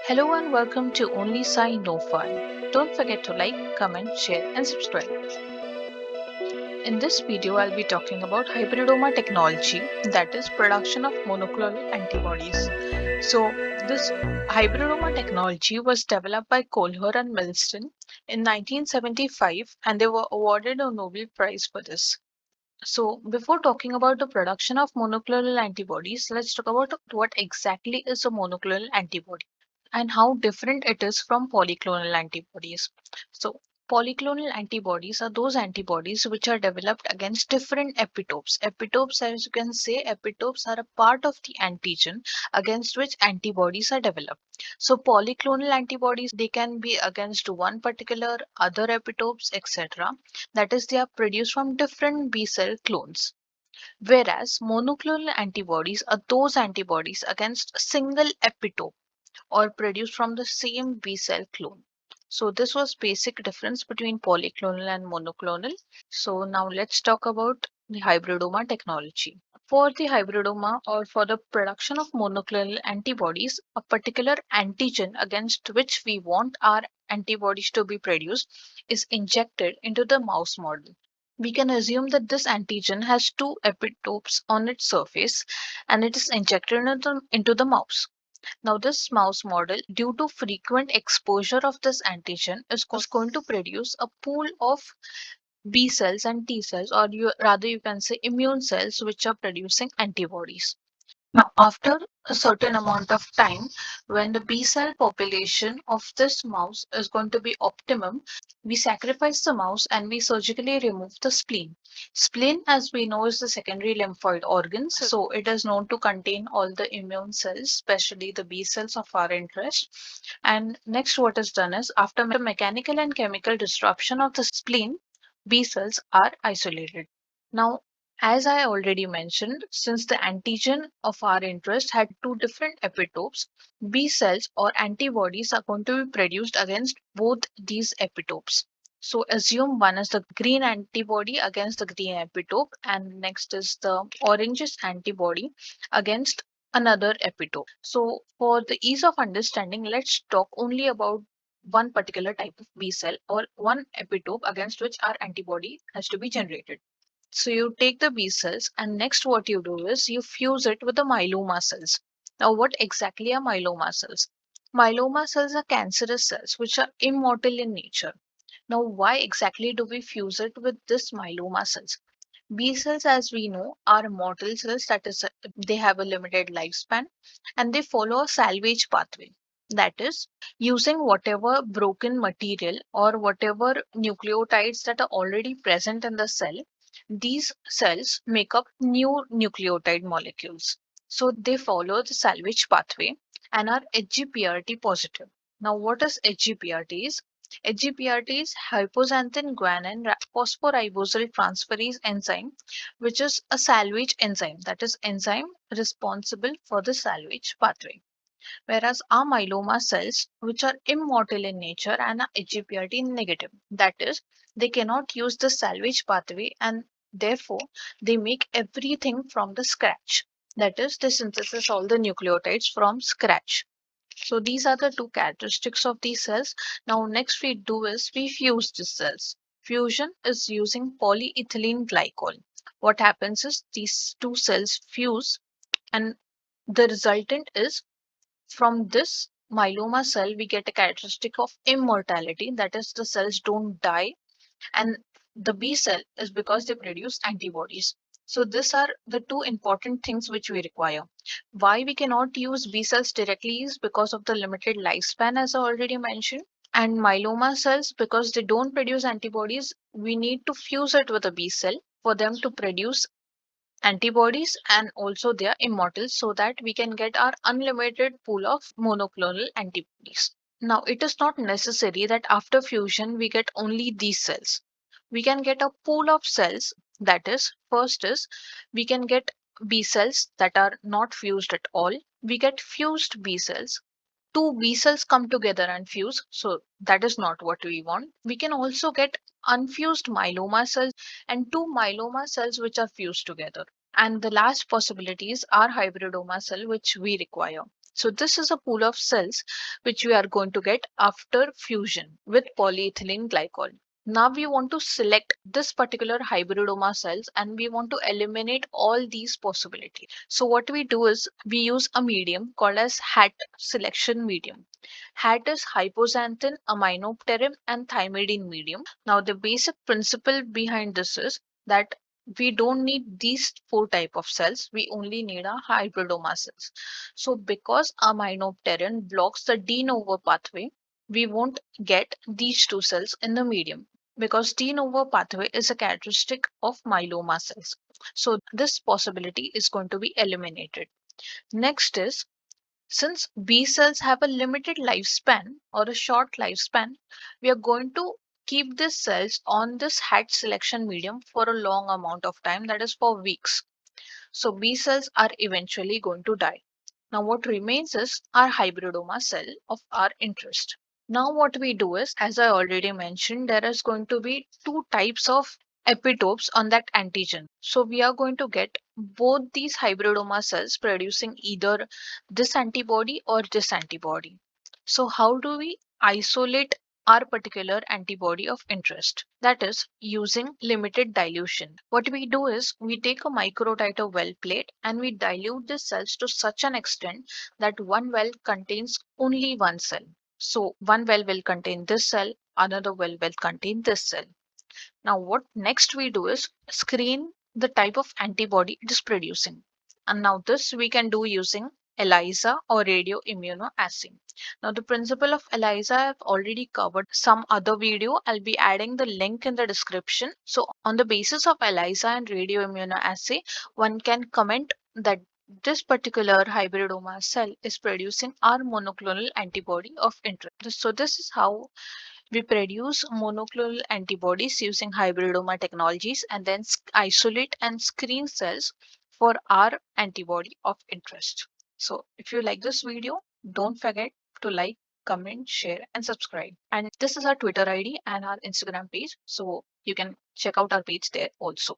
Hello and welcome to Only Sai No Fun. Don't forget to like, comment, share, and subscribe. In this video, I'll be talking about hybridoma technology, that is, production of monoclonal antibodies. So, this hybridoma technology was developed by Kohlher and Milston in 1975, and they were awarded a Nobel Prize for this. So, before talking about the production of monoclonal antibodies, let's talk about what exactly is a monoclonal antibody and how different it is from polyclonal antibodies. So, polyclonal antibodies are those antibodies which are developed against different epitopes. Epitopes, as you can say, epitopes are a part of the antigen against which antibodies are developed. So, polyclonal antibodies, they can be against one particular other epitopes, etc. That is, they are produced from different B cell clones. Whereas monoclonal antibodies are those antibodies against a single epitope or produced from the same B cell clone. So this was basic difference between polyclonal and monoclonal. So now let's talk about the hybridoma technology. For the hybridoma or for the production of monoclonal antibodies, a particular antigen against which we want our antibodies to be produced is injected into the mouse model. We can assume that this antigen has two epitopes on its surface and it is injected into the mouse. Now, this mouse model, due to frequent exposure of this antigen, is going to produce a pool of B cells and T cells, or rather, you can say immune cells, which are producing antibodies. Now, after a certain amount of time, when the B cell population of this mouse is going to be optimum, we sacrifice the mouse and we surgically remove the spleen. Spleen, as we know, is the secondary lymphoid organ, so it is known to contain all the immune cells, especially the B cells of our interest. And next, what is done is after mechanical and chemical disruption of the spleen, B cells are isolated. Now, as I already mentioned, since the antigen of our interest had two different epitopes, B cells or antibodies are going to be produced against both these epitopes. So assume one is the green antibody against the green epitope, and next is the orangish antibody against another epitope. So for the ease of understanding, let's talk only about one particular type of B cell or one epitope against which our antibody has to be generated. So you take the B cells and next what you do is you fuse it with the myeloma cells. Now what exactly are myeloma cells? Myeloma cells are cancerous cells which are immortal in nature. Now why exactly do we fuse it with this myeloma cells? B cells, as we know, are mortal cells, that is, they have a limited lifespan and they follow a salvage pathway. That is, using whatever broken material or whatever nucleotides that are already present in the cell, these cells make up new nucleotide molecules. So they follow the salvage pathway and are HGPRT positive. Now, what is HGPRT? HGPRT is hypoxanthine guanine phosphoribosyltransferase transferase enzyme, which is a salvage enzyme, that is, enzyme responsible for the salvage pathway. Whereas our myeloma cells, which are immortal in nature and are HGPRT negative, that is, they cannot use the salvage pathway and therefore they make everything from the scratch. That is, they synthesize all the nucleotides from scratch. So these are the two characteristics of these cells. Now next we do is we fuse the cells. Fusion is using polyethylene glycol. What happens is these two cells fuse and the resultant is from this myeloma cell we get a characteristic of immortality, that is the cells don't die, and the B cell is because they produce antibodies. So these are the two important things which we require. Why we cannot use B cells directly is because of the limited lifespan, as I already mentioned, and myeloma cells, because they don't produce antibodies, we need to fuse it with a B cell for them to produce antibodies, and also they are immortal so that we can get our unlimited pool of monoclonal antibodies. Now, it is not necessary that after fusion we get only these cells. We can get a pool of cells, that is, first is we can get B cells that are not fused at all. We get fused B cells. Two B cells come together and fuse, so that is not what we want. We can also get unfused myeloma cells and two myeloma cells which are fused together. And the last possibilities are hybridoma cell, which we require. So this is a pool of cells which we are going to get after fusion with polyethylene glycol. Now we want to select this particular hybridoma cells and we want to eliminate all these possibilities. So what we do is we use a medium called as HAT selection medium. HAT is hypoxanthine, aminopterin and thymidine medium. Now the basic principle behind this is that we don't need these four type of cells, we only need a hybridoma cells. So because aminopterin blocks the de novo pathway, we won't get these two cells in the medium because de novo pathway is a characteristic of myeloma cells. So this possibility is going to be eliminated. Next is, since B cells have a limited lifespan or a short lifespan, we are going to keep these cells on this HAT selection medium for a long amount of time, that is for weeks. So B cells are eventually going to die. Now what remains is our hybridoma cell of our interest. Now what we do is, as I already mentioned, there is going to be two types of epitopes on that antigen. So we are going to get both these hybridoma cells producing either this antibody or this antibody. So how do we isolate our particular antibody of interest? That is using limited dilution. What we do is we take a microtiter well plate and we dilute the cells to such an extent that one well contains only one cell. So one well will contain this cell, another well will contain this cell. Now what next we do is screen the type of antibody it is producing. And now this we can do using ELISA or radioimmunoassay. Now the principle of ELISA I've already covered some other video. I'll be adding the link in the description. So on the basis of ELISA and radioimmunoassay, one can comment that this particular hybridoma cell is producing our monoclonal antibody of interest. So this is how we produce monoclonal antibodies using hybridoma technologies and then isolate and screen cells for our antibody of interest. So if you like this video, don't forget to like, comment, share and subscribe. And this is our Twitter ID and our Instagram page. So you can check out our page there also.